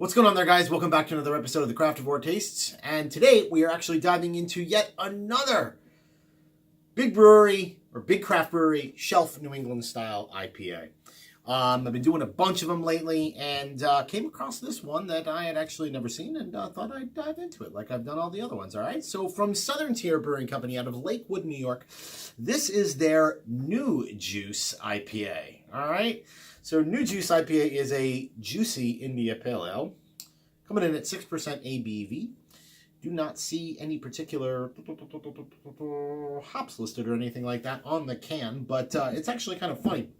What's going on there, guys? Welcome back to another episode of the Craftavore Tastes. And today we are actually diving into yet another big brewery, or big craft brewery, shelf New England style IPA. I've been doing a bunch of them lately and came across this one that I had actually never seen and thought I'd dive into it like I've done all the other ones, all right? So from Southern Tier Brewing Company out of Lakewood, New York, this is their New Juice IPA, all right? So New Juice IPA is a juicy India Pale Ale, coming in at 6% ABV. Do not see any particular hops listed or anything like that on the can, but it's actually kind of funny.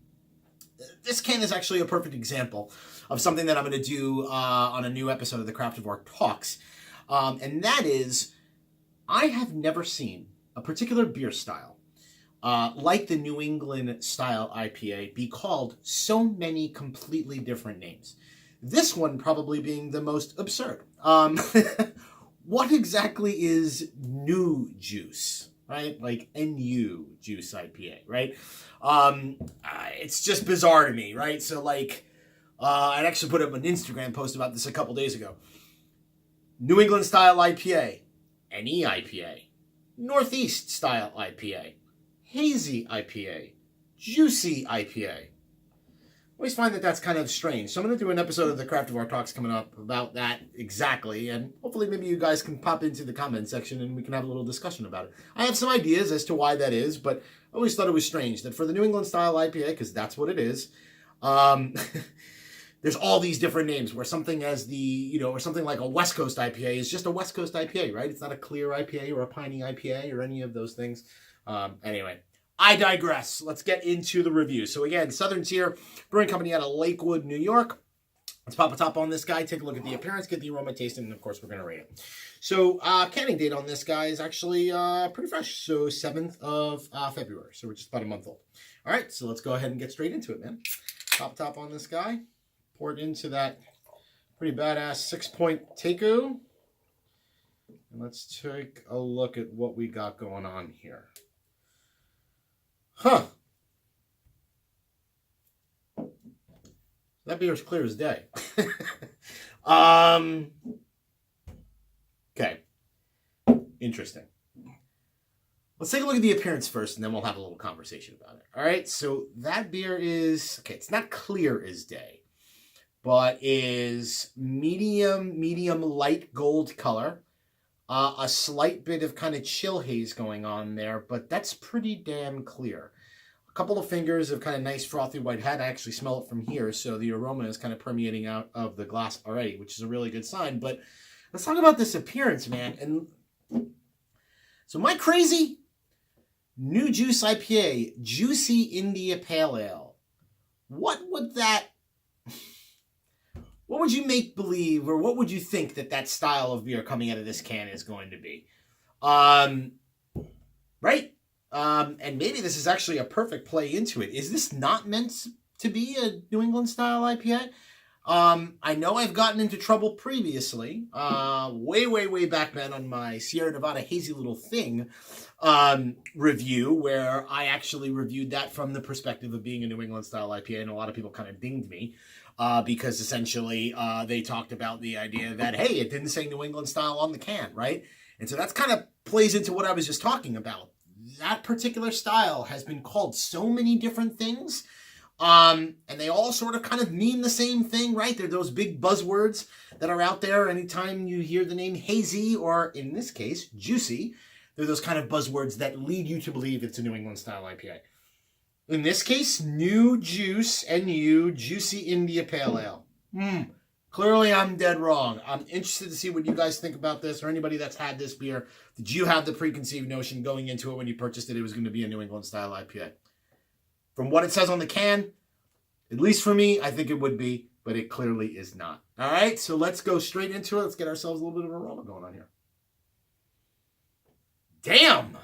This can is actually a perfect example of something that I'm going to do on a new episode of the Craftavore Talks, and that is, I have never seen a particular beer style like the New England style IPA be called so many completely different names. This one probably being the most absurd. What exactly is New Juice, right? Like NU Juice IPA, right? It's just bizarre to me, right? So like, I actually put up an Instagram post about this a couple days ago. New England style IPA, NEIPA, Northeast style IPA, Hazy IPA, Juicy IPA. I always find that that's kind of strange. So I'm going to do an episode of the Craftavore Talks coming up about that exactly. And hopefully maybe you guys can pop into the comment section and we can have a little discussion about it. I have some ideas as to why that is, but I always thought it was strange that for the New England style IPA, because that's what it is, there's all these different names where something as the, or something like a West Coast IPA is just a West Coast IPA, right? It's not a clear IPA or a piney IPA or any of those things. Anyway, I digress. Let's get into the review. So again, Southern Tier Brewing Company out of Lakewood, New York. Let's pop a top on this guy, take a look at the appearance, get the aroma tasting, and of course we're going to rate it. So canning date on this guy is actually pretty fresh. So 7th of February. So we're just about a month old. All right, so let's go ahead and get straight into it, man. Pop top on this guy. Pour it into that pretty badass 6-point Teku. And let's take a look at what we got going on here. Huh. That beer is clear as day. Okay. Interesting. Let's take a look at the appearance first, and then we'll have a little conversation about it. All right, so that beer is, okay, it's not clear as day, but is medium light gold color. A slight bit of kind of chill haze going on there, but that's pretty damn clear. A couple of fingers of kind of nice frothy white head. I actually smell it from here, so the aroma is kind of permeating out of the glass already, which is a really good sign. But let's talk about this appearance, man. And so my crazy New Juice IPA, Juicy India Pale Ale. What would you make believe, or what would you think that style of beer coming out of this can is going to be? Right? And maybe this is actually a perfect play into it. Is this not meant to be a New England style IPA? I know I've gotten into trouble previously, way back then on my Sierra Nevada Hazy Little Thing review, where I actually reviewed that from the perspective of being a New England style IPA, and a lot of people kind of dinged me. Because essentially they talked about the idea that, hey, it didn't say New England style on the can, right? And so that's kind of plays into what I was just talking about. That particular style has been called so many different things, and they all sort of kind of mean the same thing, right? They're those big buzzwords that are out there anytime you hear the name hazy, or in this case, juicy. They're those kind of buzzwords that lead you to believe it's a New England style IPA. In this case, New Juice, NU, Juicy India Pale Ale. Clearly, I'm dead wrong. I'm interested to see what you guys think about this, or anybody that's had this beer. Did you have the preconceived notion going into it when you purchased it was going to be a New England style IPA? From what it says on the can, at least for me, I think it would be, but it clearly is not. All right, so let's go straight into it. Let's get ourselves a little bit of aroma going on here. Damn!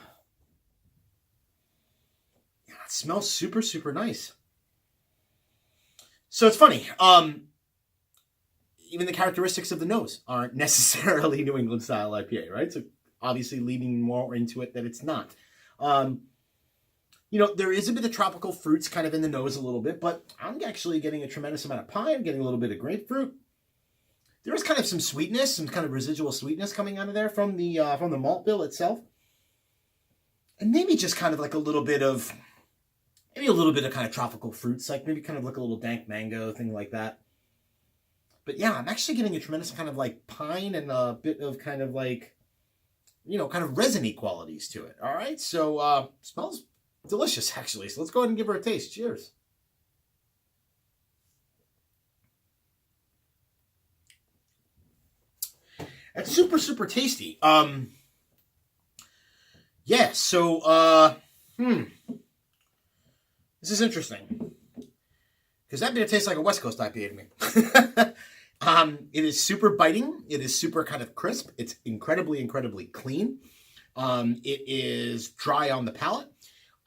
It smells super nice. So it's funny. Even the characteristics of the nose aren't necessarily New England style IPA, right? So obviously leading more into it that it's not. There is a bit of tropical fruits kind of in the nose a little bit, but I'm actually getting a tremendous amount of pine. I'm getting a little bit of grapefruit. there is kind of some sweetness, some kind of residual sweetness coming out of there from the malt bill itself. And maybe just kind of like a little bit of kind of tropical fruits, like maybe kind of like a little dank mango, thing like that. But yeah, I'm actually getting a tremendous kind of like pine and a bit of kind of like, kind of resiny qualities to it. All right, so smells delicious, actually. So let's go ahead and give her a taste. Cheers. That's super, super tasty. Yeah, so, this is interesting. Because that beer tastes like a West Coast IPA to me. It is super biting. It is super kind of crisp. It's incredibly, incredibly clean. It is dry on the palate.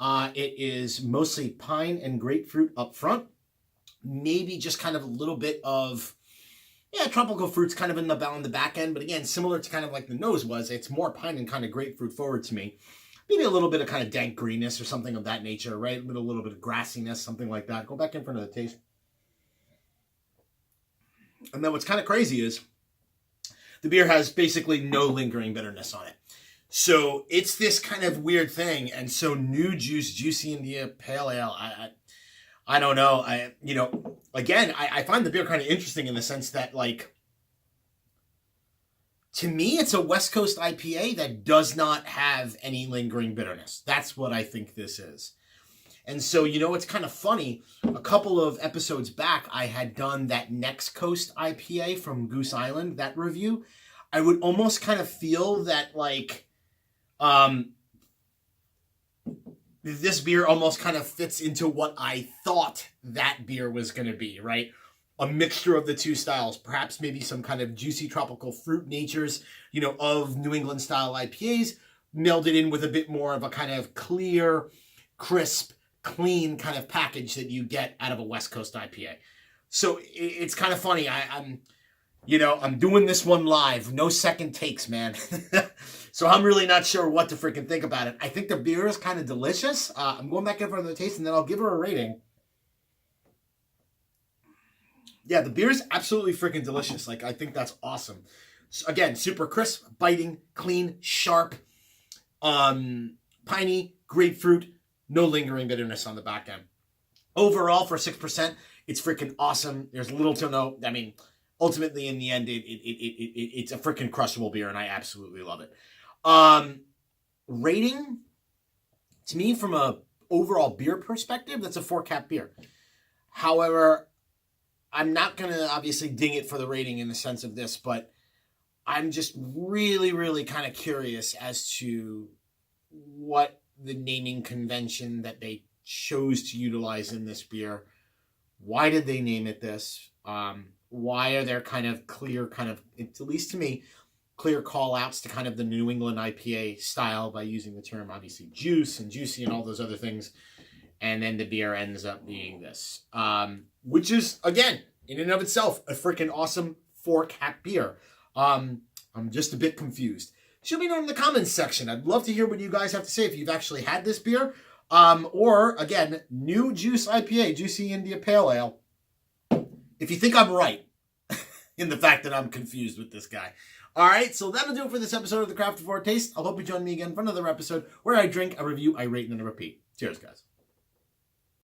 It is mostly pine and grapefruit up front. Maybe just kind of a little bit of, tropical fruits kind of in the back end. But again, similar to kind of like the nose was, it's more pine and kind of grapefruit forward to me. Maybe a little bit of kind of dank greenness or something of that nature, right? With a little bit of grassiness, something like that. Go back in for another taste. And then what's kind of crazy is the beer has basically no lingering bitterness on it. So it's this kind of weird thing. And so New Juice, Juicy India Pale Ale, I don't know. I find the beer kind of interesting in the sense that, like, to me, it's a West Coast IPA that does not have any lingering bitterness. That's what I think this is. And so, it's kind of funny. A couple of episodes back, I had done that Next Coast IPA from Goose Island, that review. I would almost kind of feel that, like, this beer almost kind of fits into what I thought that beer was going to be, right? A mixture of the two styles, perhaps maybe some kind of juicy tropical fruit natures, of New England style IPAs, melded in with a bit more of a kind of clear, crisp, clean kind of package that you get out of a West Coast IPA. So it's kind of funny. I'm doing this one live, no second takes, man. So I'm really not sure what to freaking think about it. I think the beer is kind of delicious. I'm going back in for another taste, and then I'll give her a rating. Yeah, the beer is absolutely freaking delicious. Like, I think that's awesome. So, again, super crisp, biting, clean, sharp, piney, grapefruit, no lingering bitterness on the back end. Overall, for 6%, it's freaking awesome. There's little to no, ultimately in the end, it's a freaking crushable beer, and I absolutely love it. Rating, to me, from a overall beer perspective, that's a 4-cap beer. However, I'm not going to obviously ding it for the rating in the sense of this, but I'm just really, really kind of curious as to what the naming convention that they chose to utilize in this beer. Why did they name it this? Why are there kind of clear, at least to me, clear call outs to kind of the New England IPA style by using the term, obviously, juice and juicy and all those other things. And then the beer ends up being this, which is, again, in and of itself, a freaking awesome 4-cap beer. I'm just a bit confused. Shoot me a note in the comments section. I'd love to hear what you guys have to say if you've actually had this beer. Or, again, New Juice IPA, Juicy India Pale Ale. If you think I'm right in the fact that I'm confused with this guy. All right, so that'll do it for this episode of the Craftavore Taste. I hope you join me again for another episode where I drink, I review, I rate, and I repeat. Cheers, guys.